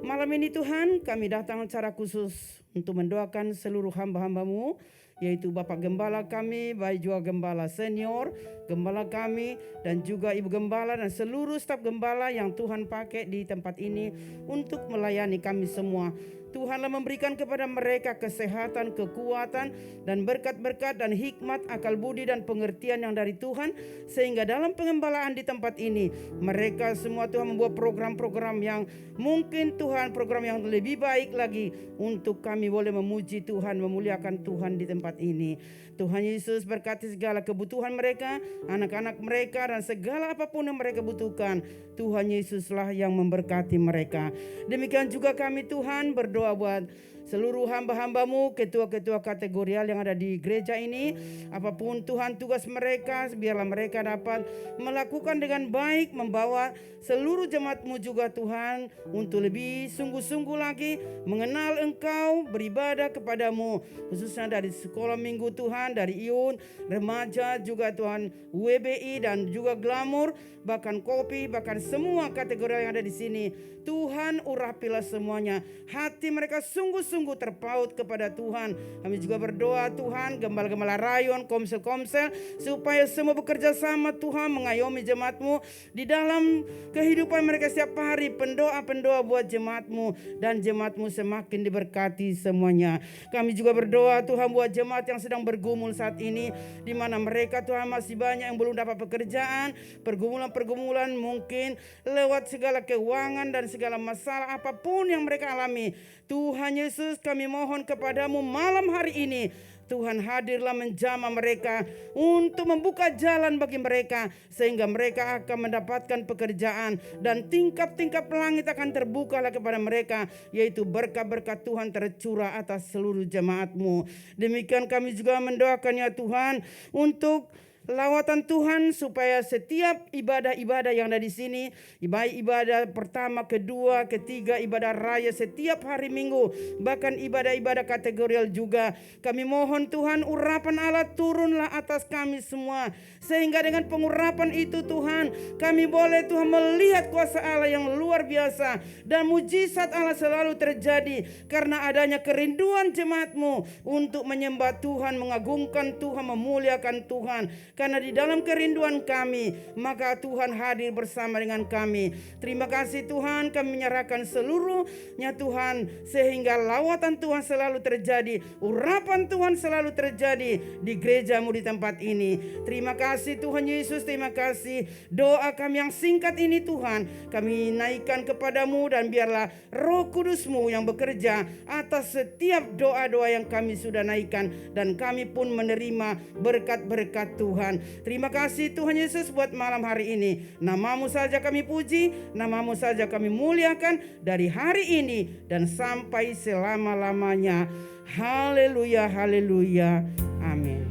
Malam ini Tuhan, kami datang secara khusus untuk mendoakan seluruh hamba-hamba-Mu, yaitu Bapak Gembala kami, baik juga Gembala senior, Gembala kami, dan juga Ibu Gembala dan seluruh staf Gembala yang Tuhan pakai di tempat ini untuk melayani kami semua. Tuhanlah memberikan kepada mereka kesehatan, kekuatan, dan berkat-berkat dan hikmat, akal budi dan pengertian yang dari Tuhan, sehingga dalam pengembalaan di tempat ini mereka semua Tuhan membuat program-program yang mungkin Tuhan, program yang lebih baik lagi untuk kami boleh memuji Tuhan, memuliakan Tuhan di tempat ini. Tuhan Yesus berkati segala kebutuhan mereka, anak-anak mereka, dan segala apapun yang mereka butuhkan. Tuhan Yesuslah yang memberkati mereka. Demikian juga kami Tuhan berdoa buat seluruh hamba-hamba-Mu, ketua-ketua kategorial yang ada di gereja ini. Apapun Tuhan tugas mereka, biarlah mereka dapat melakukan dengan baik, membawa seluruh jemaat-Mu juga Tuhan untuk lebih sungguh-sungguh lagi mengenal Engkau, beribadah kepadamu, khususnya dari sekolah minggu Tuhan, dari IUN, remaja juga Tuhan, WBI dan juga Glamor, bahkan kopi, bahkan semua kategori yang ada di sini. Tuhan urapilah semuanya, hati mereka sungguh-sungguh terpaut kepada Tuhan. Kami juga berdoa Tuhan, gembala-gembala rayon, komsel-komsel, supaya semua bekerja sama Tuhan mengayomi jemaat-Mu di dalam kehidupan mereka setiap hari. Pendoa-pendoa buat jemaat-Mu, dan jemaat-Mu semakin diberkati semuanya. Kami juga berdoa Tuhan buat jemaat yang sedang bergumul saat ini, di mana mereka Tuhan masih banyak yang belum dapat pekerjaan, pergumulan-pergumulan mungkin lewat segala keuangan dan segala masalah apapun yang mereka alami. Tuhan Yesus, kami mohon kepadamu malam hari ini, Tuhan hadirlah menjamah mereka untuk membuka jalan bagi mereka, sehingga mereka akan mendapatkan pekerjaan dan tingkap-tingkap langit akan terbukalah kepada mereka, yaitu berkat-berkat Tuhan tercurah atas seluruh jemaat-Mu. Demikian kami juga mendoakan ya Tuhan untuk lawatan Tuhan, supaya setiap ibadah-ibadah yang ada di sini, baik ibadah pertama, kedua, ketiga, ibadah raya setiap hari Minggu, bahkan ibadah-ibadah kategorial juga, kami mohon Tuhan urapan Allah turunlah atas kami semua, sehingga dengan pengurapan itu Tuhan, kami boleh Tuhan melihat kuasa Allah yang luar biasa, dan mujizat Allah selalu terjadi karena adanya kerinduan jemaat-Mu untuk menyembah Tuhan, mengagungkan Tuhan, memuliakan Tuhan. Karena di dalam kerinduan kami, maka Tuhan hadir bersama dengan kami. Terima kasih Tuhan, kami menyerahkan seluruhnya Tuhan, sehingga lawatan Tuhan selalu terjadi, urapan Tuhan selalu terjadi di gereja-Mu di tempat ini. Terima kasih Tuhan Yesus, terima kasih. Doa kami yang singkat ini Tuhan, kami naikkan kepadamu, dan biarlah Roh Kudus-Mu yang bekerja atas setiap doa-doa yang kami sudah naikkan, dan kami pun menerima berkat-berkat Tuhan. Terima kasih Tuhan Yesus buat malam hari ini. Nama-Mu saja kami puji, nama-Mu saja kami muliakan dari hari ini dan sampai selama-lamanya. Haleluya, haleluya, amin.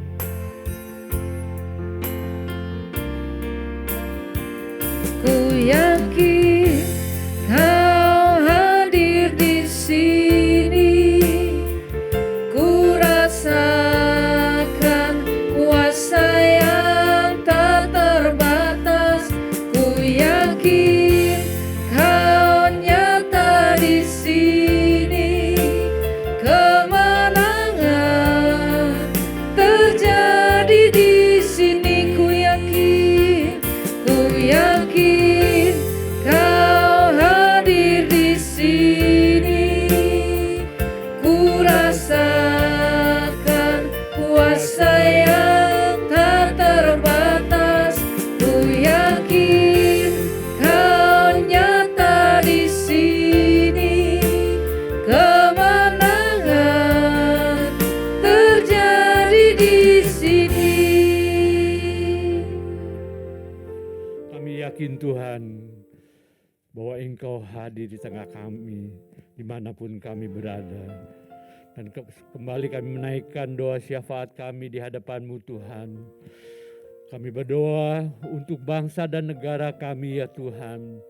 Ku yakin Kau hadir di sini, ku rasakan kuasa yang tak terbatas. Ku yakin Kau nyata di sini, kemenangan terjadi di sini. Ku yakin Kau hadir di sini, ku rasakan kuasa yang tak terbatas. Ku yakin Kau nyata di sini, kemenangan terjadi di sini.
Kami yakin Tuhan bahwa Engkau hadir di tengah kami dimanapun kami berada. Dan kembali kami menaikkan doa syafaat kami di hadapan-Mu Tuhan. Kami berdoa untuk bangsa dan negara kami ya Tuhan.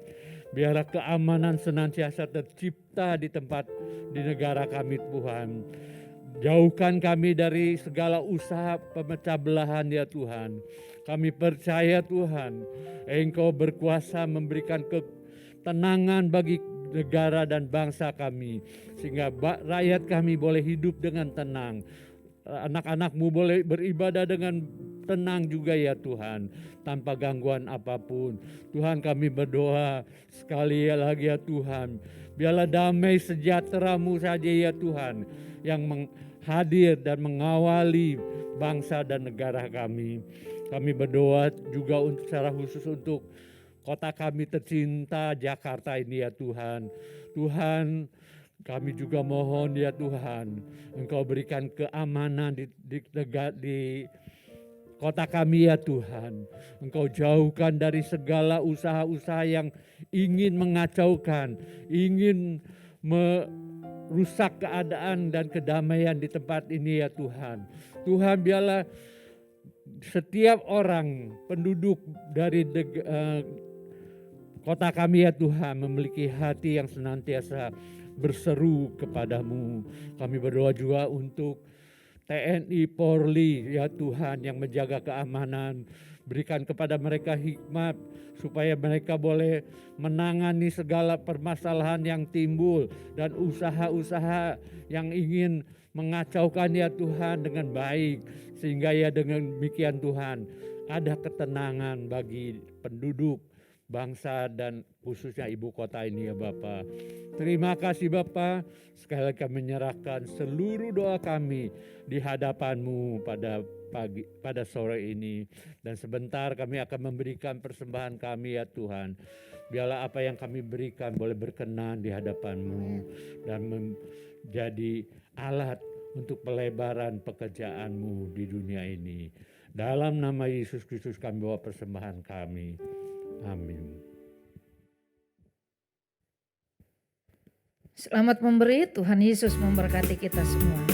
Biarlah keamanan senantiasa tercipta di negara kami Tuhan. Jauhkan kami dari segala usaha pemecah belahan ya Tuhan. Kami percaya Tuhan, Engkau berkuasa memberikan ketenangan bagi negara dan bangsa kami. Sehingga rakyat kami boleh hidup dengan tenang. Anak-anak-Mu boleh beribadah dengan tenang juga ya Tuhan, tanpa gangguan apapun. Tuhan, kami berdoa sekali lagi ya Tuhan, biarlah damai sejahtera-Mu saja ya Tuhan yang hadir dan mengawali bangsa dan negara kami. Kami berdoa juga untuk secara khusus untuk kota kami tercinta Jakarta ini ya Tuhan. Tuhan, kami juga mohon ya Tuhan, Engkau berikan keamanan di kota kami ya Tuhan. Engkau jauhkan dari segala usaha-usaha yang ingin mengacaukan, ingin merusak keadaan dan kedamaian di tempat ini ya Tuhan. Tuhan, biarlah setiap orang penduduk dari kota kami ya Tuhan memiliki hati yang senantiasa berseru kepadamu. Kami berdoa juga untuk TNI Polri ya Tuhan yang menjaga keamanan. Berikan kepada mereka hikmat supaya mereka boleh menangani segala permasalahan yang timbul dan usaha-usaha yang ingin mengacaukan ya Tuhan dengan baik. Sehingga ya dengan demikian Tuhan ada ketenangan bagi penduduk bangsa dan khususnya ibu kota ini ya Bapa. Terima kasih Bapa. Sekali lagi kami menyerahkan seluruh doa kami di hadapan-Mu pada sore ini. Dan sebentar kami akan memberikan persembahan kami ya Tuhan. Biarlah apa yang kami berikan boleh berkenan di hadapan-Mu dan menjadi alat untuk pelebaran pekerjaan-Mu di dunia ini. Dalam nama Yesus Kristus kami bawa persembahan kami. Amin.
Selamat memberi, Tuhan Yesus memberkati kita semua.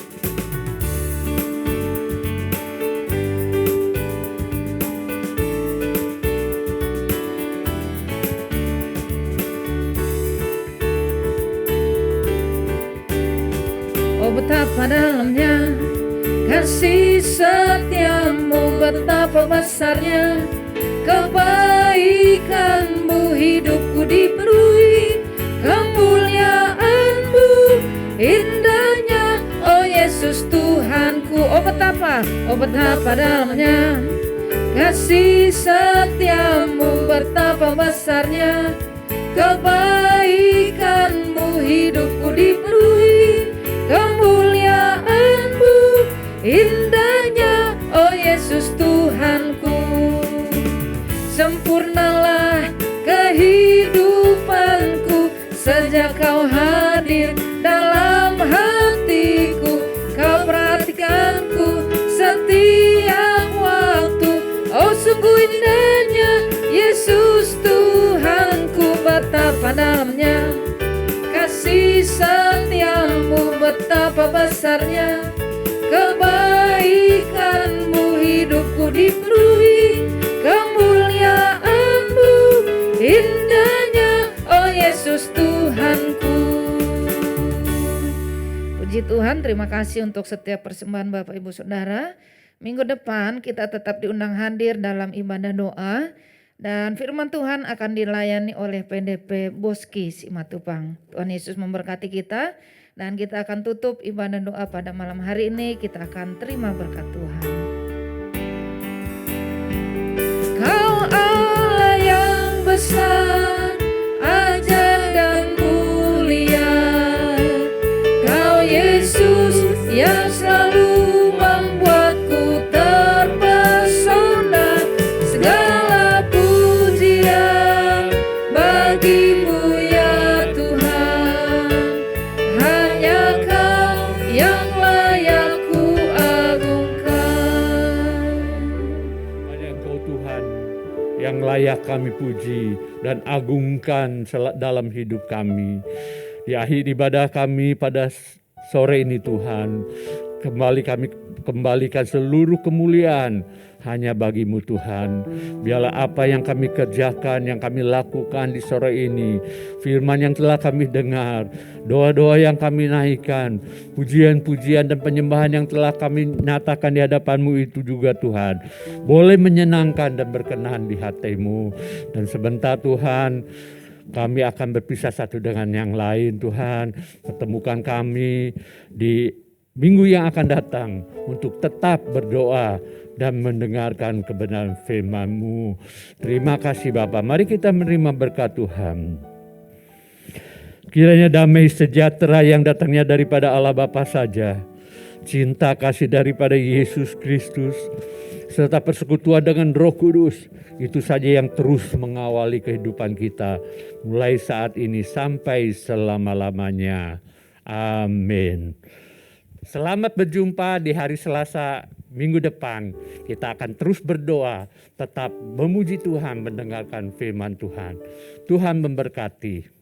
Oh betapa dalamnya kasih setiamu, betapa besarnya kebaikan-Mu, hidupku dipenuhi kemuliaan-Mu, indahnya oh Yesus Tuhanku. Oh betapa dalamnya kasih setiamu, betapa besarnya kebaikan-Mu, hidupku dipenuhi kemuliaan-Mu, indahnya oh Yesus Tuhanku. Sempurnalah kehidupanku sejak Kau hadir dalam hatiku. Kau perhatikanku setiap waktu. Oh sungguh indahnya Yesus Tuhanku. Betapa dalamnya kasih setiamu, betapa besarnya kebaikan-Mu, hidupku dipenuhi kemuliaan-Mu, indahnya oh Yesus Tuhanku. Puji Tuhan, terima kasih untuk setiap persembahan Bapak Ibu Saudara. Minggu depan kita tetap diundang hadir dalam ibadah doa dan firman Tuhan akan dilayani oleh PDP Boski Simatupang. Tuhan Yesus memberkati kita dan kita akan tutup ibadah doa pada malam hari ini. Kita akan terima berkat Tuhan. Kau Allah yang besar, ajaib dan mulia. Kau Yesus yang selalu membuatku terpesona. Segala pujian bagi-Mu ya Tuhan. Hanya Kau yang layak ku agungkan.
Hanya Engkau Tuhan yang layak kami puji dan agungkan dalam hidup kami. Di akhir ibadah kami pada sore ini Tuhan. Kami kembalikan seluruh kemuliaan hanya bagi-Mu Tuhan. Biarlah apa yang kami kerjakan, yang kami lakukan di sore ini, firman yang telah kami dengar, doa-doa yang kami naikkan, pujian-pujian dan penyembahan yang telah kami nyatakan di hadapan-Mu itu juga Tuhan, boleh menyenangkan dan berkenan di hati-Mu. Dan sebentar Tuhan, kami akan berpisah satu dengan yang lain Tuhan. Pertemukan kami di minggu yang akan datang untuk tetap berdoa dan mendengarkan kebenaran firman-Mu. Terima kasih Bapa. Mari kita menerima berkat Tuhan. Kiranya damai sejahtera yang datangnya daripada Allah Bapa saja, cinta kasih daripada Yesus Kristus, serta persekutuan dengan Roh Kudus, itu saja yang terus mengawali kehidupan kita mulai saat ini sampai selama-lamanya. Amin. Selamat berjumpa di hari Selasa minggu depan. Kita akan terus berdoa, tetap memuji Tuhan, mendengarkan firman Tuhan. Tuhan memberkati.